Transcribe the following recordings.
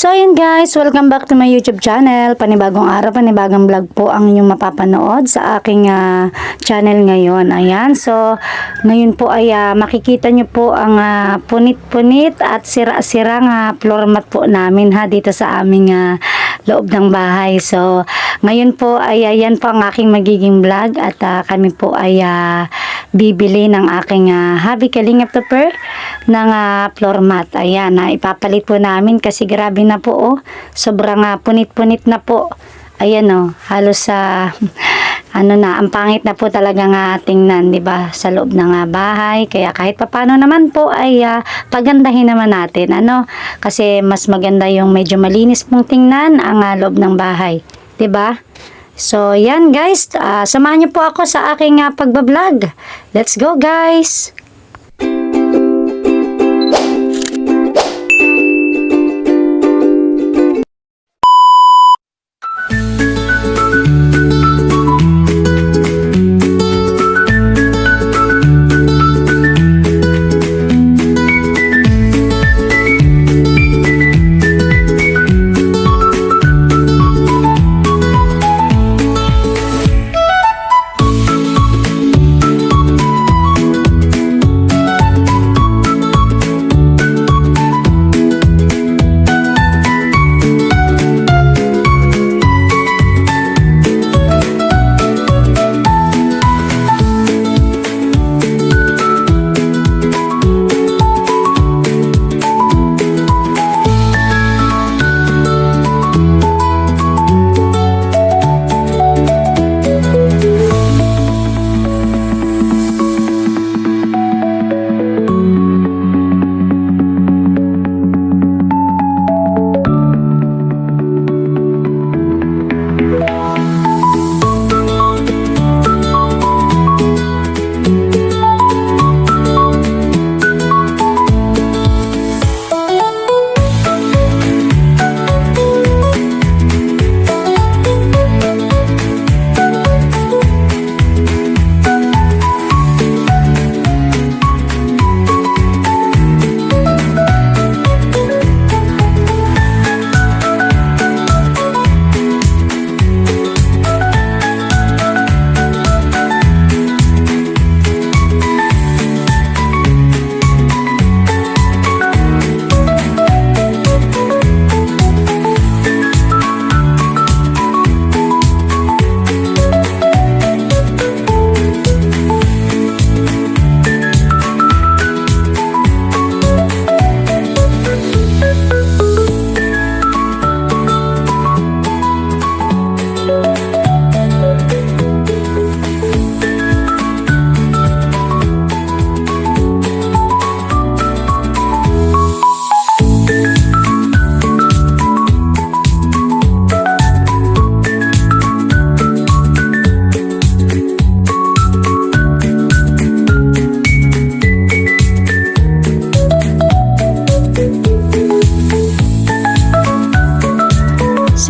So yun guys, welcome back to my YouTube channel. Panibagong araw, panibagong vlog po ang inyong mapapanood sa aking channel ngayon. Ayan, so ngayon po ay makikita nyo po ang punit-punit at sira-sirang floor mat po namin dito sa aming loob ng bahay. So ngayon po ay yan po ang aking magiging vlog at kami po ay bibili ng aking hubby Kalingap Topper ng floor mat. Ayan, ipapalit po namin kasi grabe na po sobrang punit-punit na po. Ayan halos ang pangit na po talaga tingnan, 'di ba, sa loob ng bahay. Kaya kahit papaano naman po ay pagandahin naman natin kasi mas maganda yung medyo malinis pong tingnan ang loob ng bahay, 'di ba? So, yan guys, samahan niyo po ako sa aking pagbablog. Let's go guys!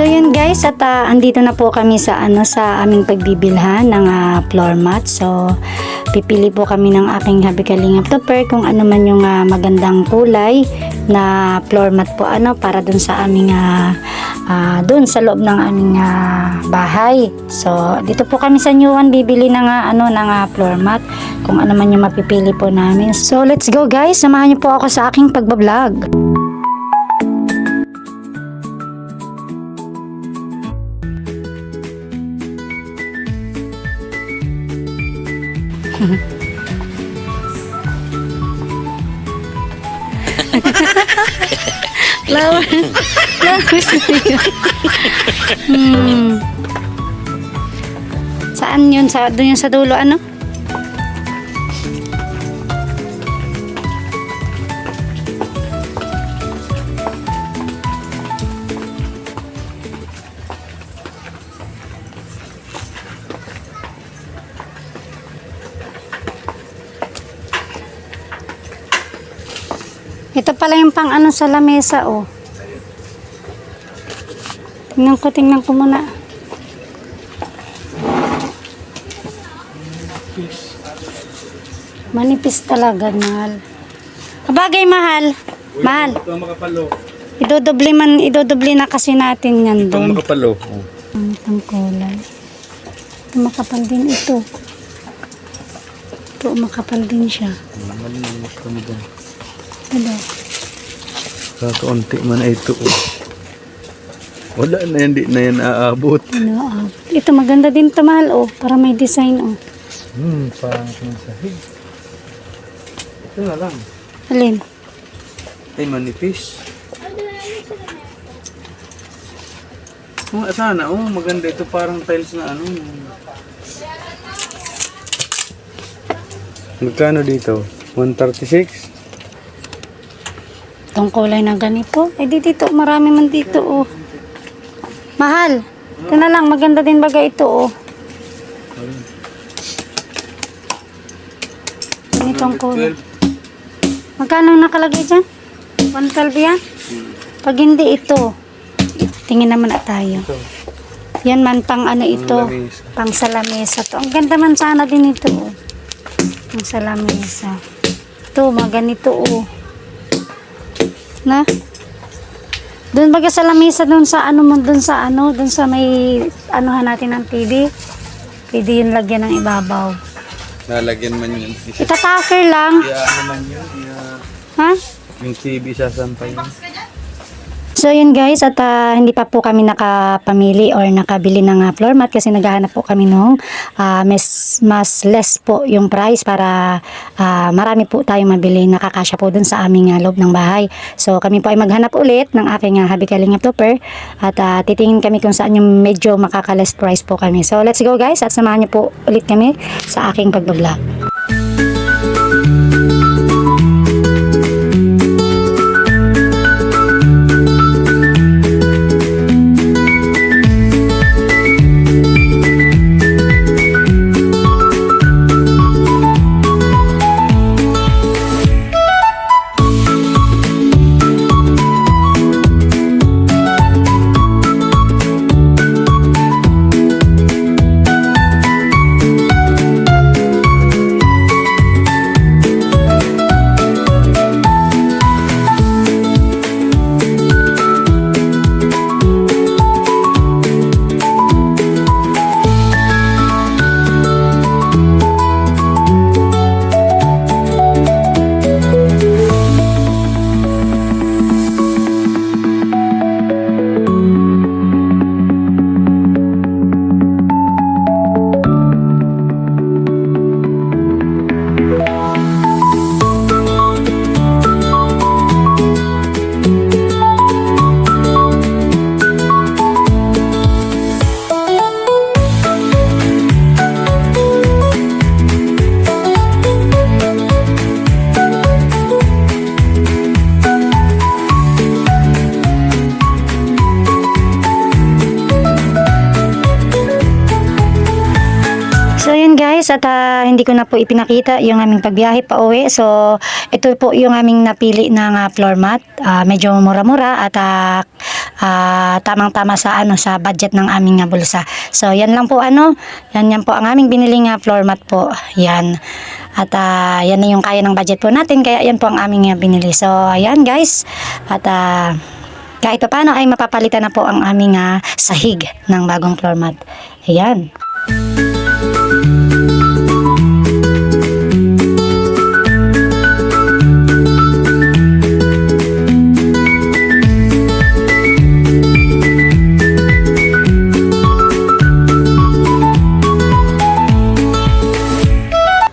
So yun guys, at andito na po kami sa sa aming pagbibilhan ng floor mat. So pipili po kami ng aking hubby Kalingap Topper kung ano man yung magandang kulay na floor mat po para dun sa aming dun sa loob ng aming bahay. So dito po kami sa New One bibili ng ng floor mat kung ano man yung mapipili po namin. So let's go guys, samahan niyo po ako sa aking pagbablog. Flowers Saan yun? Doon yun sa dulo Ito pala yung pang sa lamesa Tingnan ko muna. Manipis talaga, mahal. Kabagay, mahal. Mahal. Ito makapalo. Idodoble na kasi natin yan Ito doon. makapal oh. Ang kulay. Ito makapal din ito. Ito makapal din siya. Malinis kami doon. Ano? Kakaunti man ay ito oh. Wala na yan, di na yan aabot. Ano, ito maganda din ito, mahal, oh. Para may design, oh. Parang sahig. Ito na lang. Alin? Ay, manipis. Sana, maganda ito. Parang tiles na ano. Magkano dito? 136? Itong kulay na ganito. Eh, dito, marami man dito, oh. Mahal. Ito na lang, maganda din baga ito, oh. Ganitong kulay. Magkano nakalagay dyan? 112 yan? Pag hindi ito, tingin naman na tayo. Yan man pang ano ito, pang salamesa to. Ang ganda man sana din ito, oh. Pang salamesa. Ito, maganito, oh. Na? Doon baga sa lamesa, doon sa may anuhan natin ng TV. Pwede yun lagyan ng ibabaw. Nalagyan man yun. Itataker lang. Ano man yun? Ha? Yung TV sasampay. So yun guys, at hindi pa po kami nakapamili or nakabili ng floor mat kasi naghahanap po kami nung mas less po yung price para marami po tayong mabili, nakakasya po dun sa aming loob ng bahay. So kami po ay maghanap ulit ng aking Happy Kalingap Topper at titingin kami kung saan yung medyo makaka-less price po kami. So let's go guys, at samahan niyo po ulit kami sa aking pagbablog. Guys, at hindi ko na po ipinakita yung aming pagbiyahe pa uwi. So ito po yung aming napili ng floor mat. Medyo mura-mura at tamang-tama sa sa budget ng aming bulsa. So yan lang po yan po ang aming biniling floor mat po. Yan. At yan na yung kaya ng budget po natin, kaya yan po ang aming binili. So ayan guys. At kahit pa paano ay mapapalitan na po ang aming sahig ng bagong floor mat. Ayan.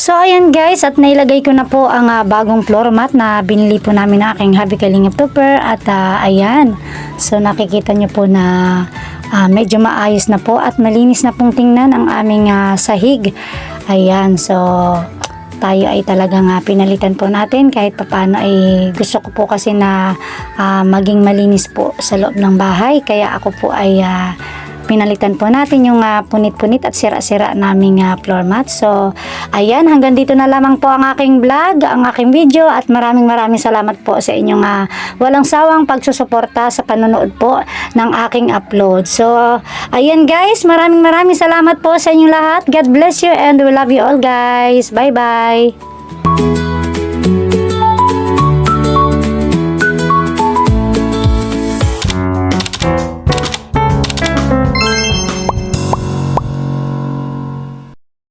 So ayan guys, at nailagay ko na po ang bagong floor mat na binili po namin na aking Happy Kalingap Topper. At ayan, so nakikita nyo po na medyo maayos na po at malinis na pong tingnan ang aming sahig. Ayan, so tayo ay talagang pinalitan po natin kahit papaano. Ay gusto ko po kasi na maging malinis po sa loob ng bahay, kaya ako po ay pinalitan po natin yung punit-punit at sira-sira naming floor mat. So ayan, hanggang dito na lamang po ang aking vlog, ang aking video, at maraming salamat po sa inyong walang sawang pagsusuporta sa panonood po ng aking upload. So ayan guys, maraming salamat po sa inyong lahat. God bless you and we love you all guys. Bye bye.